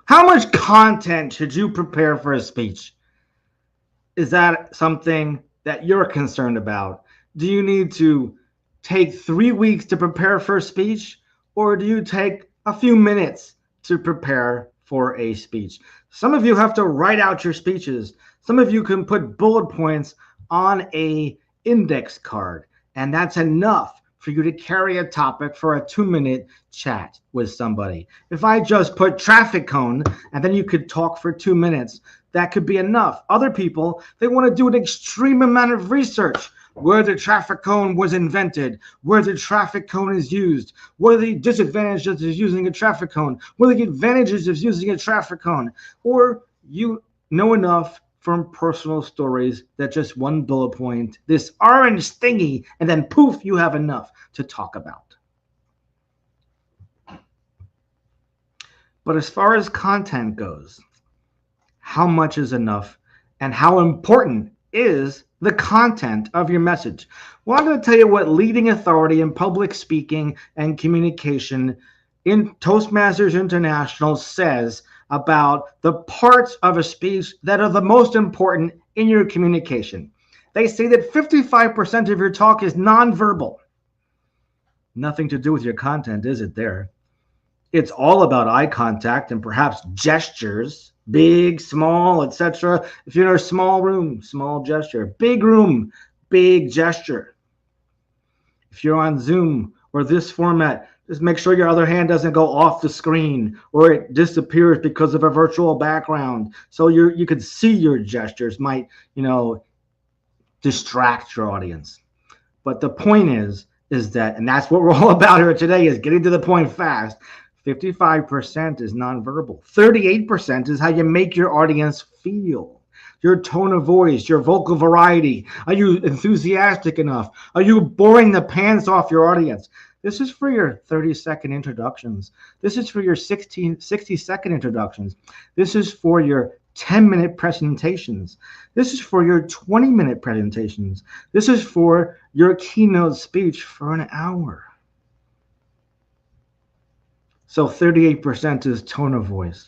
How much content should you prepare for a speech? Is that something that you're concerned about? Do you need to take 3 weeks to prepare for a speech, or do you take a few minutes to prepare for a speech? Some of you have to write out your speeches. Some of you can put bullet points on a index card, and that's enough for you to carry a topic for a 2 minute chat with somebody. If I just put traffic cone and then you could talk for 2 minutes, that could be enough. Other people, they want to do an extreme amount of research. Where the traffic cone was invented, where the traffic cone is used, what are the disadvantages of using a traffic cone, what are the advantages of using a traffic cone, or you know enough from personal stories that just one bullet point, this orange thingy, and then poof, you have enough to talk about. But as far as content goes, how much is enough and how important is the content of your message? Well, I'm going to tell you what leading authority in public speaking and communication in Toastmasters International says about the parts of a speech that are the most important in your communication. They say that 55% of your talk is nonverbal. Nothing to do with your content, is it there? It's all about eye contact and perhaps gestures, big, small, etc. If you're in a small room, small gesture. Big room, big gesture. If you're on Zoom or this format, just make sure your other hand doesn't go off the screen or it disappears because of a virtual background. So you could see your gestures might, distract your audience. But the point is that, and that's what we're all about here today, is getting to the point fast. 55% is nonverbal. 38% is how you make your audience feel. Your tone of voice, your vocal variety. Are you enthusiastic enough? Are you boring the pants off your audience? This is for your 30-second introductions. This is for your 60-second introductions. This is for your 10-minute presentations. This is for your 20-minute presentations. This is for your keynote speech for an hour. So 38% is tone of voice.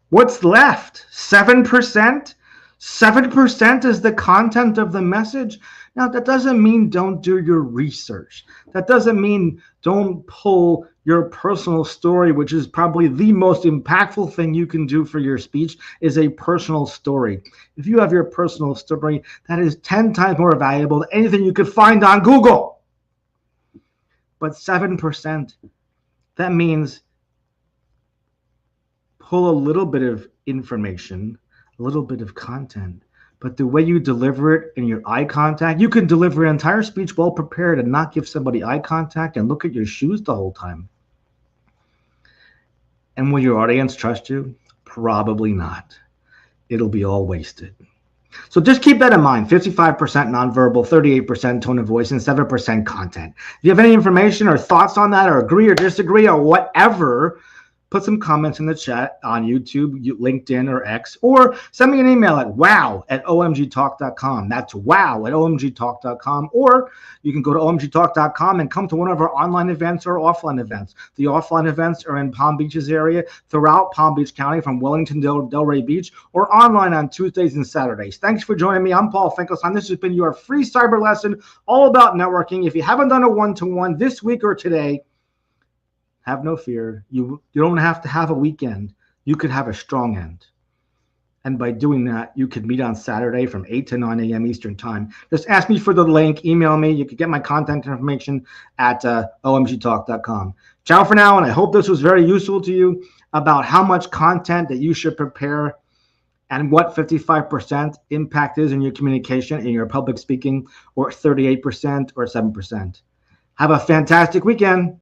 What's left? 7%? 7% is the content of the message. Now, that doesn't mean don't do your research. That doesn't mean don't pull your personal story, which is probably the most impactful thing you can do for your speech, is a personal story. If you have your personal story, that is 10 times more valuable than anything you could find on Google. But 7%, that means pull a little bit of information, a little bit of content, but the way you deliver it in your eye contact, you can deliver an entire speech well prepared and not give somebody eye contact and look at your shoes the whole time. And will your audience trust you? Probably not. It'll be all wasted. So just keep that in mind. 55% nonverbal, 38% tone of voice, and 7% content. If you have any information or thoughts on that, or agree or disagree or whatever, put some comments in the chat on YouTube, LinkedIn, or X, or send me an email at wow@omgtalk.com. That's wow@omgtalk.com. Or you can go to omgtalk.com and come to one of our online events or offline events. The offline events are in Palm Beaches area, throughout Palm Beach County, from Wellington to Delray Beach, or online on Tuesdays and Saturdays. Thanks for joining me. I'm Paul Finkelstein. This has been your free cyber lesson all about networking. If you haven't done a one-to-one this week or today, have no fear. You don't have to have a weekend. You could have a strong end. And by doing that, you could meet on Saturday from 8 to 9 a.m. Eastern time. Just ask me for the link. Email me. You can get my contact information at omgtalk.com. Ciao for now, and I hope this was very useful to you about how much content that you should prepare and what 55% impact is in your communication, in your public speaking, or 38% or 7%. Have a fantastic weekend.